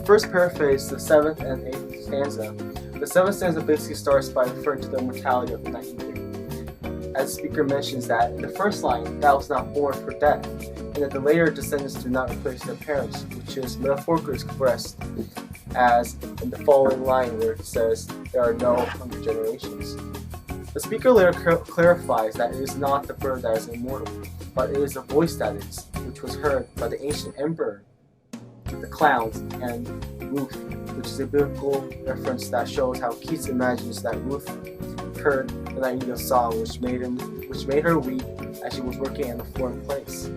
first paraphrase the 7th and 8th stanza. The 7th stanza basically starts by referring to the immortality of the nightingale. As the speaker mentions that in the first line, thou was not born for death, and that the later descendants do not replace their parents, which is metaphorically expressed as in the following line where it says, there are no younger generations. The speaker later clarifies that it is not the bird that is immortal, but it is a voice that is, which was heard by the ancient emperor, the clowns, and Ruth, which is a biblical reference that shows how Keats imagines that Ruth heard the nightingale's song, which made her weep as she was working in a foreign place.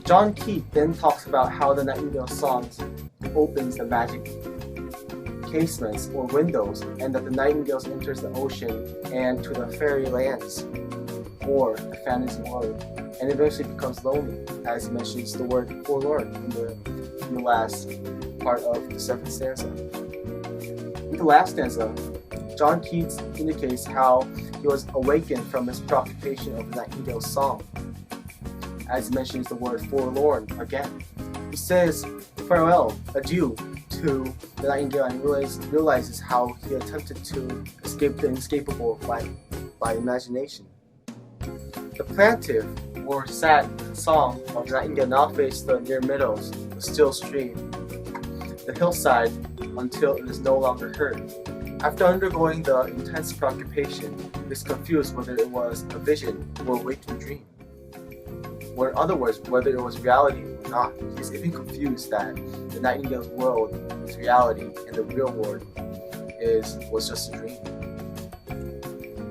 John Keats then talks about how the nightingale's song opens the magic casements or windows, and that the nightingale enters the ocean and to the fairy lands or the fantasy world, and eventually becomes lonely, as he mentions the word forlorn in the last part of the 7th stanza. In the last stanza, John Keats indicates how he was awakened from his preoccupation of the nightingale's song, as he mentions the word forlorn again. He says farewell, adieu to the nightingale, and realizes how he attempted to escape the inescapable by imagination. The plaintive or sad song of the nightingale now fades the near meadows, the still stream, the hillside, until it is no longer heard. After undergoing the intense preoccupation, he is confused whether it was a vision or a waking dream, or in other words, whether it was reality or not. He is even confused that the nightingale's world is reality and the real world was just a dream.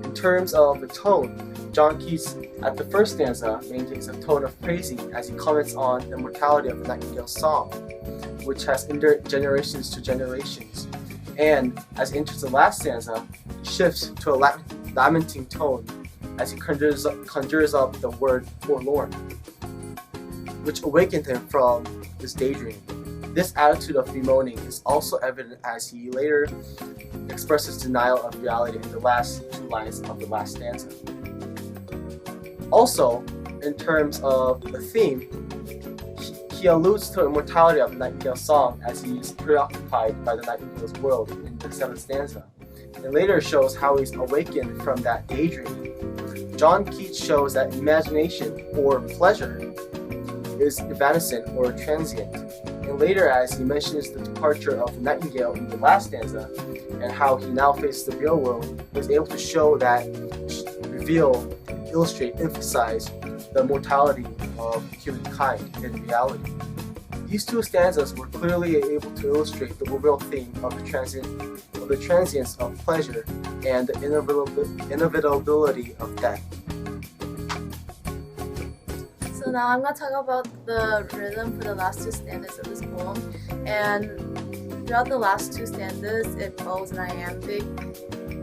In terms of the tone, John Keats at the first stanza maintains a tone of praising as he comments on the immortality of the nightingale's song, which has endured generations to generations, and as he enters the last stanza, he shifts to a lamenting tone as he conjures up the word forlorn, which awakened him from his daydream. This attitude of bemoaning is also evident as he later expresses denial of reality in the last 2 lines of the last stanza. Also, in terms of the theme, he alludes to the immortality of the nightingale's song as he is preoccupied by the nightingale's world in the 7th stanza, and later shows how he is awakened from that daydream. John Keats shows that imagination or pleasure is evanescent or transient, and later as he mentions the departure of the nightingale in the last stanza and how he now faces the real world, he is able to show that, reveal, illustrate, emphasize the mortality of humankind in reality. These 2 stanzas were clearly able to illustrate the overall theme of the transience of pleasure and the inevitability of death. So now I'm going to talk about the rhythm for the last 2 stanzas of this poem. And throughout the last 2 stanzas, it follows an iambic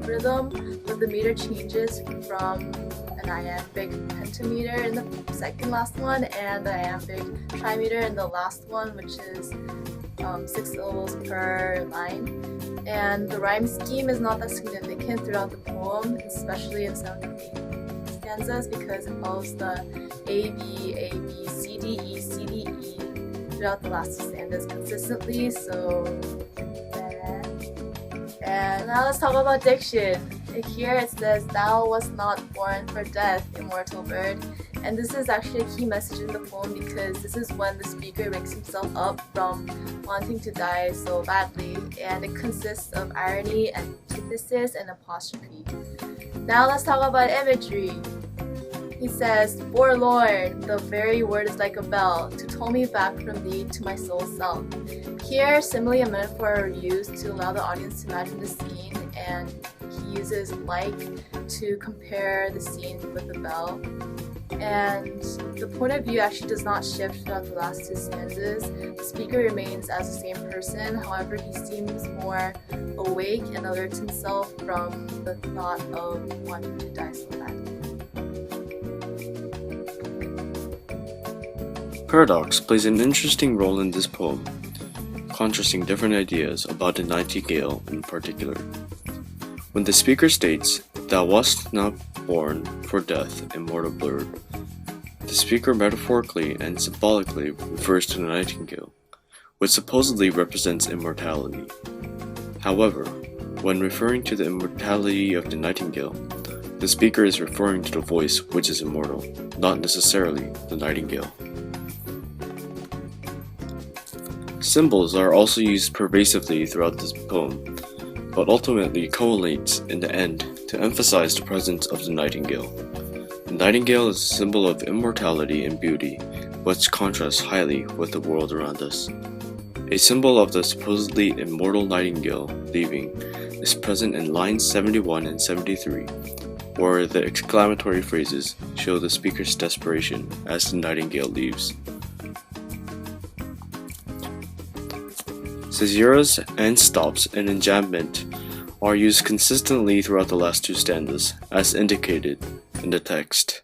rhythm, but the meter changes from an iambic pentameter in the second last one and the iambic trimeter in the last one, which is 6 syllables per line. And the rhyme scheme is not that significant throughout the poem, especially in 7th and 8th stanzas, because it follows the A, B, A, B, C, D, E, C, D, E throughout the last 2 stanzas consistently, so and now let's talk about diction. Here it says, thou wast not born for death, immortal bird. And this is actually a key message in the poem because this is when the speaker wakes himself up from wanting to die so badly, and it consists of irony, antithesis, and apostrophe. Now let's talk about imagery. He says, forlorn, the very word is like a bell, to toll me back from thee to my soul's self. Here, simile and metaphor are used to allow the audience to imagine the scene, and he uses like to compare the scene with the bell. And the point of view actually does not shift throughout the last 2 stanzas. The speaker remains as the same person, however he seems more awake and alerts himself from the thought of wanting to die so badly. Paradox plays an interesting role in this poem, contrasting different ideas about the nightingale in particular. When the speaker states, thou wast not born for death, immortal bird, the speaker metaphorically and symbolically refers to the nightingale, which supposedly represents immortality. However, when referring to the immortality of the nightingale, the speaker is referring to the voice which is immortal, not necessarily the nightingale. Symbols are also used pervasively throughout this poem, but ultimately coalesce in the end to emphasize the presence of the nightingale. The nightingale is a symbol of immortality and beauty, which contrasts highly with the world around us. A symbol of the supposedly immortal nightingale leaving is present in lines 71 and 73, where the exclamatory phrases show the speaker's desperation as the nightingale leaves. Caesuras and stops and enjambment are used consistently throughout the last two stanzas, as indicated in the text.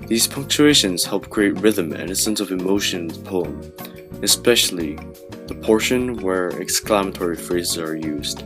These punctuations help create rhythm and a sense of emotion in the poem, especially the portion where exclamatory phrases are used.